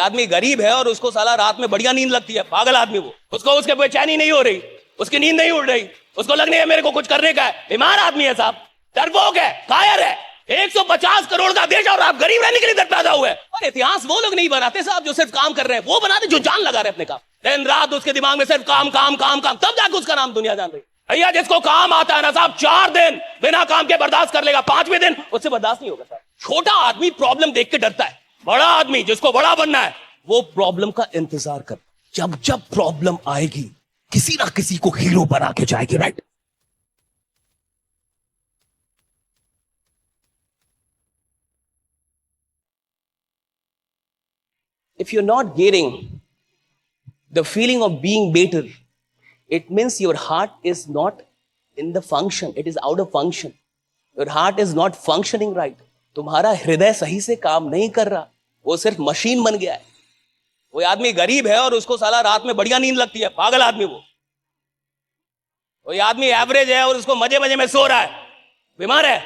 आदमी गरीब है और उसको साला रात में बढ़िया नींद लगती है, पागल आदमी वो, उसको उसके बेचैनी नहीं हो रही, उसकी नींद नहीं उड़ रही, उसको लगने है मेरे को कुछ करने का है। बीमार आदमी है साहब, डरपोक है, कायर है। 150 करोड़ का देश और आप गरीब रहने के लिए पैदा हुए। और इतिहास वो लोग नहीं बनाते साहब जो सिर्फ काम कर रहे हैं, वो बनाते जो जान लगा रहे अपने काम। दिन रात उसके दिमाग में सिर्फ काम काम काम काम, तब जाकर उसका नाम दुनिया जान रही। भैया जिसको काम आता है ना साहब, 4 दिन बिना काम के बर्दाश्त कर लेगा, 5वें दिन उससे बर्दाश्त नहीं होगा साहब। छोटा आदमी प्रॉब्लम देख के डरता है, बड़ा आदमी जिसको बड़ा बनना है वो प्रॉब्लम का इंतजार कर, जब जब प्रॉब्लम आएगी किसी ना किसी को हीरो बना के जाएगी। Right? If you're not getting the feeling of being better, it means your heart is not in the function, it is out of function. Your heart is not functioning right. तुम्हारा हृदय सही से काम नहीं कर रहा, वो सिर्फ मशीन बन गया है। वो आदमी गरीब है और उसको साला रात में बढ़िया नींद लगती है, पागल आदमी वो। वो आदमी एवरेज है और उसको मजे मजे में सो रहा है, बीमार है।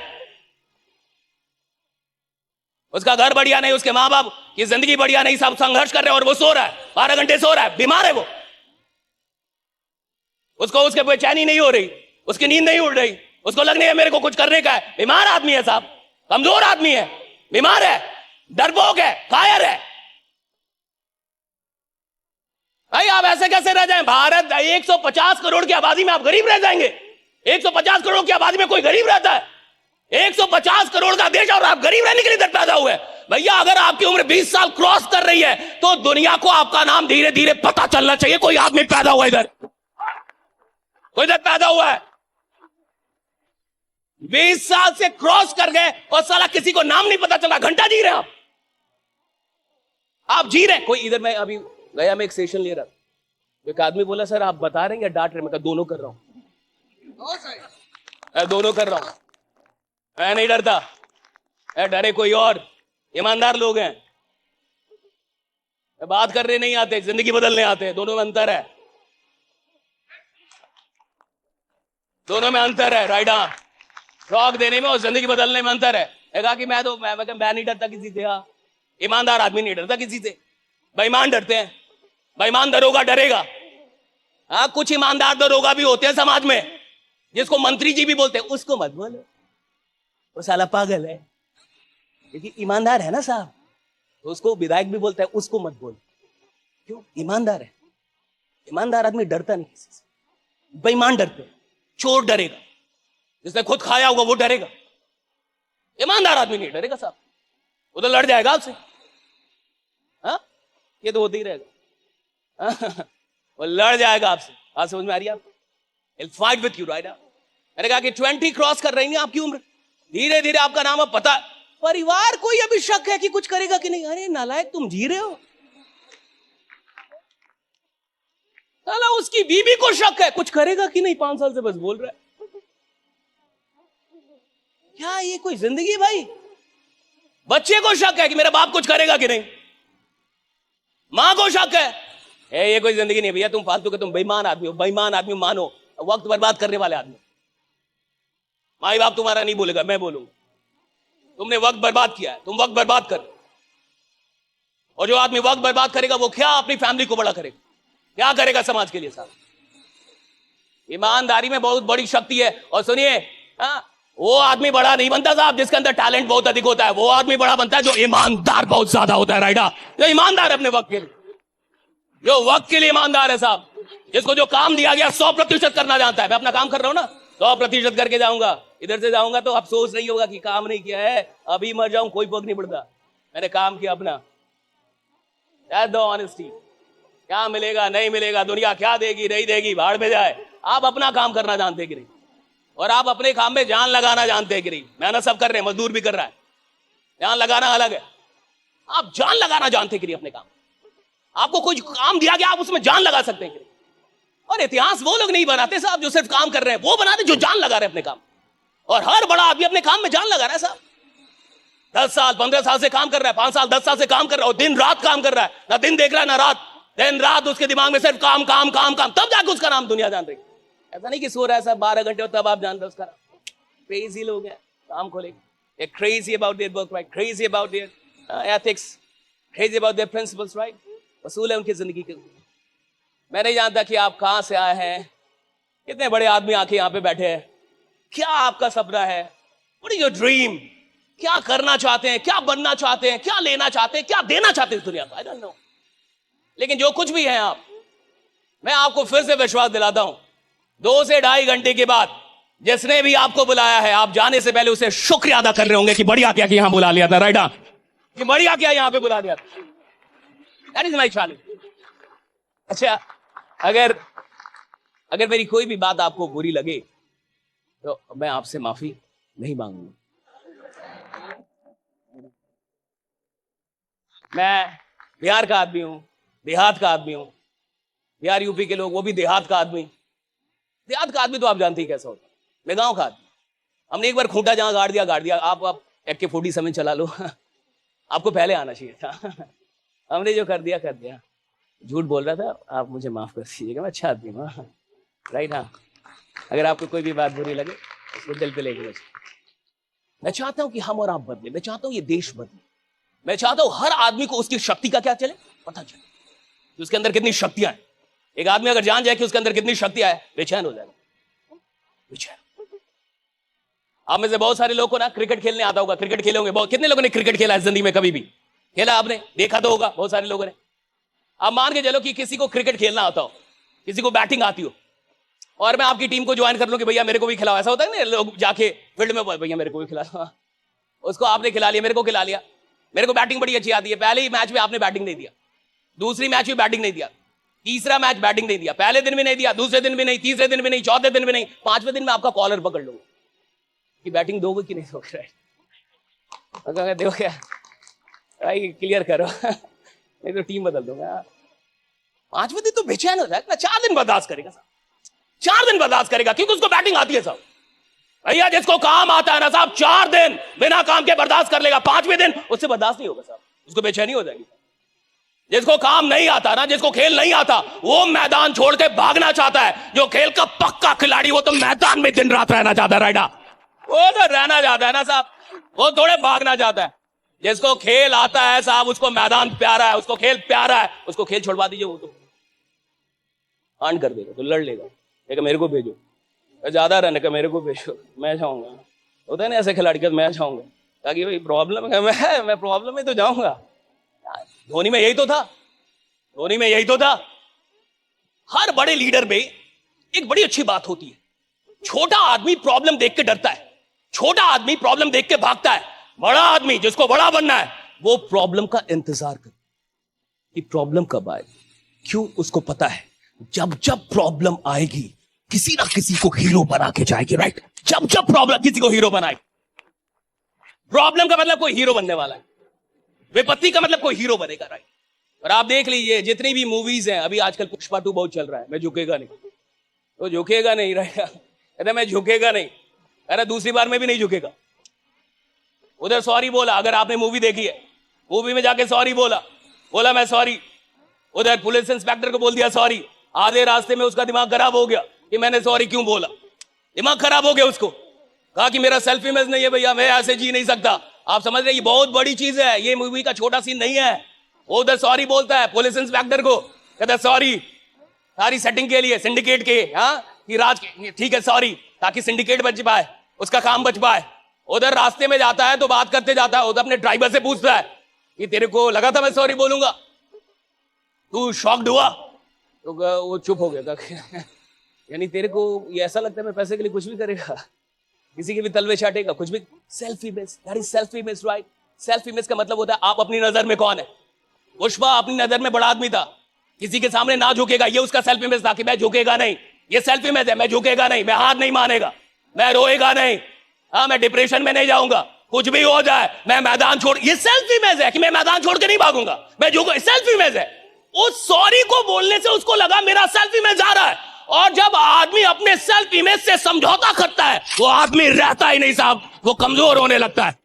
उसका घर बढ़िया नहीं, उसके माँ बाप की जिंदगी बढ़िया नहीं, सब संघर्ष कर रहे हैं और वो सो रहा है, 12 घंटे सो रहा है, बीमार है वो। उसको उसके बेचैनी नहीं हो रही, उसकी नींद नहीं उड़ रही, उसको लगने है मेरे को कुछ करने का है। बीमार आदमी है साहब, कमजोर आदमी है, बीमार है, डरपोक है, कायर है। भाई आप ऐसे कैसे रह जाएं? भारत 150 करोड़ की आबादी में आप गरीब रह जाएंगे? 150 करोड़ की आबादी में कोई गरीब रहता है? 150 करोड़ का देश और आप गरीब रहने के लिए पैदा हुए। भैया अगर आपकी उम्र 20 साल क्रॉस कर रही है तो दुनिया को आपका नाम धीरे धीरे पता चलना चाहिए। कोई आदमी पैदा हुआ इधर, कोई इधर पैदा हुआ है, 20 साल से क्रॉस कर गए और साला किसी को नाम नहीं पता चला। घंटा जी रहे हैं आप जी रहे हैं। कोई इधर, मैं अभी गया, मैं एक सेशन ले रहा, एक आदमी बोला सर आप बता रहे हैं या डांट रहे? मैं कहा दोनों कर रहा हूं, दोनों कर रहा हूं। मैं नहीं डरता, डरे कोई और। ईमानदार लोग हैं, बात करने नहीं आते, जिंदगी बदलने आते हैं। दोनों में अंतर है, दोनों में अंतर है। राइट? हाँ, शौक देने में और जिंदगी बदलने में अंतर है। कहा कि मैं नहीं डरता किसी से। हाँ, ईमानदार आदमी नहीं डरता किसी से, बेईमान डरते हैं। बेईमान दरोगा डरेगा। हाँ, कुछ ईमानदार दरोगा भी होते हैं समाज में, जिसको मंत्री जी भी बोलते हैं उसको मत बोलो, वो साला पागल है। क्योंकि ईमानदार है ना साहब, तो उसको विधायक भी बोलता है उसको मत बोल। क्यों? ईमानदार है। ईमानदार आदमी डरता नहीं किसी से, बेईमान डरते हैं। चोर डरेगा, जिसने खुद खाया होगा वो डरेगा। ईमानदार आदमी नहीं डरेगा साहब, वो तो लड़ जाएगा आपसे। हाँ, ये तो होते ही रहेगा। वो लड़ जाएगा आपसे। बात समझ में आ रही है आपको? He'll fight with you, right? मैंने कहा कि 20 क्रॉस कर रही है आपकी उम्र, धीरे धीरे आपका नाम अब पता। परिवार को यह भी शक है कि कुछ करेगा कि नहीं। अरे नालायक, तुम जी रहे हो। साला उसकी बीवी को शक है कुछ करेगा कि नहीं, 5 साल से बस बोल रहा है। क्या ये कोई जिंदगी भाई? बच्चे को शक है कि मेरा बाप कुछ करेगा कि नहीं, मां को शक है। ये कोई जिंदगी नहीं भैया, तुम फालतू के, तुम बेईमान आदमी हो। बेईमान आदमी मानो, वक्त बर्बाद करने वाले आदमी। माई बाप तुम्हारा नहीं बोलेगा, मैं बोलूंगा। तुमने वक्त बर्बाद किया है, तुम वक्त बर्बाद कर। और जो आदमी वक्त बर्बाद करेगा वो क्या अपनी फैमिली को बड़ा करेगा, क्या करेगा समाज के लिए साहब? ईमानदारी में बहुत बड़ी शक्ति है। और सुनिए, वो आदमी बड़ा नहीं बनता साहब जिसके अंदर टैलेंट बहुत अधिक होता है। वो आदमी बड़ा बनता है जो ईमानदार बहुत ज्यादा होता है। राइट? जो ईमानदार है अपने वक्त के लिए, जो वक्त के लिए ईमानदार है साहब, जिसको जो काम दिया गया 100% करना जानता है। मैं अपना काम कर रहा हूं ना, 100% करके जाऊंगा। इधर से जाऊंगा तो अफसोस नहीं होगा कि काम नहीं किया है, अभी मर जाऊं कोई फर्क नहीं पड़ता, मैंने काम किया अपना। That's the honesty. क्या मिलेगा नहीं मिलेगा, दुनिया क्या देगी नहीं देगी, भाड़ में जाए। आप अपना काम करना जानते कि नहीं, और आप अपने काम में जान लगाना जानते हैं कि नहीं। मेहनत सब कर रहे हैं, मजदूर भी कर रहा है, जान लगाना अलग है। आप जान लगाना जानते कि नहीं अपने काम? आपको कोई काम दिया गया, आप उसमें जान लगा सकते हैं कि नहीं? और इतिहास वो लोग नहीं बनाते साहब जो सिर्फ काम कर रहे हैं, वो बनाते जो जान लगा रहे हैं अपने काम। और हर बड़ा आदमी अपने काम में जान लगा रहा है साहब। 10 साल 15 साल से काम कर रहा है, 5 साल 10 साल से काम कर रहा है, और दिन रात काम कर रहा है, ना दिन देख रहा है ना रात। दिन रात उसके दिमाग में सिर्फ काम काम काम काम, तब जाके उसका नाम दुनिया जान रही। ऐसा नहीं कि सो रहा है साहब 12 घंटे और तब आप जान रहे उसका नाम। क्रेजी लोग हैं, काम खोलेंगे, crazy about their work, right, crazy about their ethics, crazy about their principles, right? वसूल है उनकी जिंदगी के। मैं नहीं जानता कि आप कहां से आए हैं, कितने बड़े आदमी आके यहाँ पे बैठे हैं, क्या आपका सपना है, what is your dream, क्या करना चाहते हैं, क्या बनना चाहते हैं, क्या लेना चाहते हैं, क्या देना चाहते हैं इस दुनिया को, I don't know। लेकिन जो कुछ भी है आप, मैं आपको फिर से विश्वास दिलाता हूं, 2 से 2.5 घंटे के बाद जिसने भी आपको बुलाया है, आप जाने से पहले उसे शुक्रिया अदा कर रहे होंगे कि बढ़िया क्या कि यहां बुला लिया था, राइट? कि बढ़िया क्या यहां पे बुला दिया था। That is my challenge. अच्छा, अगर मेरी कोई भी बात आपको बुरी लगे तो मैं आपसे माफी नहीं मांगूंगा। मैं बिहार का आदमी हूं, देहात का आदमी हूं। बिहार यूपी के लोग, वो भी देहात का आदमी। देहात का आदमी तो आप जानते ही कैसा होता है। मैं गांव का आदमी। हमने एक बार खूंटा जहां गाड़ दिया। आप AK-47 चला लो आपको पहले आना चाहिए था। हमने जो कर दिया। झूठ बोल रहा था, आप मुझे माफ कर दीजिएगा, मैं अच्छा आदमी हूँ, राइट? हाँ, अगर आपको कोई भी बात बुरी लगे उसको दिल पे लेके। मैं चाहता हूं कि हम और आप बदले, मैं चाहता हूं ये देश बदले, मैं चाहता हूं हर आदमी को उसकी शक्ति का क्या चले, पता चले कि उसके अंदर कितनी शक्तियां हैं। एक आदमी अगर जान जाए कि उसके अंदर कितनी शक्तियां है, बेचैन हो जाएगा, बेचैन। आप में से बहुत सारे लोगों को ना क्रिकेट खेलने आता होगा, क्रिकेट खेले होंगे बहुत। कितने लोगों ने क्रिकेट खेला है जिंदगी में? कभी भी खेला आपने? देखा तो होगा बहुत सारे लोगों ने। आप मान के चलो कि किसी को क्रिकेट खेलना आता हो, किसी को बैटिंग आती हो, और मैं आपकी टीम को ज्वाइन कर लूं कि भैया मेरे को भी खिलाओ। ऐसा होता है ना, लोग जाके फील्ड में, भैया मेरे को भी खिला दो। उसको आपने खिला लिया, मेरे को खिला लिया। मेरे को बैटिंग बड़ी अच्छी आती है। पहले ही मैच में आपने बैटिंग नहीं दिया, दूसरी मैच में बैटिंग नहीं दिया, तीसरा मैच बैटिंग नहीं दिया, पहले दिन भी नहीं दिया, दूसरे दिन भी नहीं, तीसरे दिन भी नहीं, चौथे दिन भी नहीं, 5वें दिन में आपका कॉलर पकड़ लूंगा कि बैटिंग दोगे कि नहीं दोगे। देखो क्या भाई, क्लियर करो नहीं तो टीम बदल दूंगा। 5वें दिन तो बेचैन हो जाएगा। 4 दिन बर्दाश्त करेगा साहब, 4 दिन बर्दाश्त करेगा, क्योंकि उसको बैटिंग आती है साहब। भैया जिसको काम आता है ना साहब, 4 दिन बिना काम के बर्दाश्त कर लेगा, 5वें दिन उससे बर्दाश्त नहीं होगा साहब, उसको बेचैनी हो जाएगी। जिसको काम नहीं आता ना, जिसको खेल नहीं आता, वो मैदान छोड़ के भागना चाहता है। जो खेल का पक्का खिलाड़ी, वो तो मैदान में दिन रात रहना चाहता है, राइडा। वो तो रहना चाहता है ना साहब, वो थोड़े भागना चाहता है। जिसको खेल आता है साहब, उसको मैदान प्यारा है, उसको खेल प्यारा है, उसको खेल छोड़वा दीजिए, वो तो आंट कर देगा, तो लड़ लेगा। मेरे को भेजो, ज्यादा रन का मेरे को भेजो, मैं जाऊंगा। होता है ना ऐसे खिलाड़ी का, मैं जाऊंगा, ताकि भाई प्रॉब्लम है, मैं प्रॉब्लम में तो जाऊंगा। धोनी में यही तो था, धोनी में यही तो था। हर बड़े लीडर में एक बड़ी अच्छी बात होती है, छोटा आदमी प्रॉब्लम देख के डरता है, छोटा आदमी प्रॉब्लम देख के भागता है। बड़ा आदमी, जिसको बड़ा बनना है, वो प्रॉब्लम का इंतजार कर कि प्रॉब्लम कब आए। क्यों? उसको पता है जब जब प्रॉब्लम आएगी किसी ना किसी को हीरो बना के जाएगी, राइट? जब जब प्रॉब्लम किसी को हीरो बनाएगी। प्रॉब्लम का मतलब कोई हीरो बनने वाला है, विपत्ति का मतलब कोई हीरो बनेगा, राइट? और आप देख लीजिए जितनी भी मूवीज हैं, अभी आजकल पुष्पा 2 बहुत चल रहा है, मैं झुकेगा नहीं, तो झुकेगा नहीं, राइट? अरे मैं झुकेगा नहीं, अरे दूसरी बार में भी नहीं झुकेगा। उधर सॉरी बोला, अगर आपने मूवी देखी है, मूवी में जाके सॉरी बोला मैं सॉरी। उधर पुलिस इंस्पेक्टर को बोल दिया सॉरी, आधे रास्ते में उसका दिमाग खराब हो गया कि मैंने सॉरी क्यों बोला। दिमाग खराब हो गया उसको, कहा कि मेरा सेल्फ इमेज नहीं है भैया, मैं ऐसे जी नहीं सकता। आप समझ रहे, ये बहुत बड़ी चीज है, ये मूवी का छोटा सीन नहीं है। वो उधर सॉरी बोलता है पुलिस इंस्पेक्टर को, कहता है सॉरी सारी सेटिंग के लिए, सिंडिकेट के, हाँ कि राज के, ठीक है सॉरी, ताकि सिंडिकेट बच पाए, उसका काम बच पाए। उधर रास्ते में जाता है तो बात करते जाता है, उधर अपने ड्राइवर से पूछता है कि तेरे को लगा था मैं सॉरी बोलूंगा, तू शॉक्ड हुआ? तो वो चुप हो गया था। यानी तेरे को ये ऐसा लगता है मैं पैसे के लिए कुछ भी करेगा, किसी के भी तलवे चाटेगा, कुछ भी। Self image, that is self image, right? Self image का मतलब होता है आप अपनी नजर में कौन है। पुष्पा अपनी नजर में बड़ा आदमी था, किसी के सामने ना झुकेगा, ये उसका सेल्फ इमेज था कि मैं झुकेगा नहीं। ये सेल्फ इमेज है, मैं झुकेगा नहीं, मैं हार नहीं मानेगा, मैं रोएगा नहीं, हाँ मैं डिप्रेशन में नहीं जाऊंगा, कुछ भी हो जाए मैं मैदान छोड़। ये सेल्फ इमेज है कि मैं मैदान छोड़ के नहीं भागूंगा, मैं झुकूंगा, सेल्फ इमेज है। उस सॉरी को बोलने से उसको लगा मेरा सेल्फ इमेज आ रहा है। और जब आदमी अपने सेल्फ इमेज से समझौता करता है, वो आदमी रहता ही नहीं साहब, वो कमजोर होने लगता है।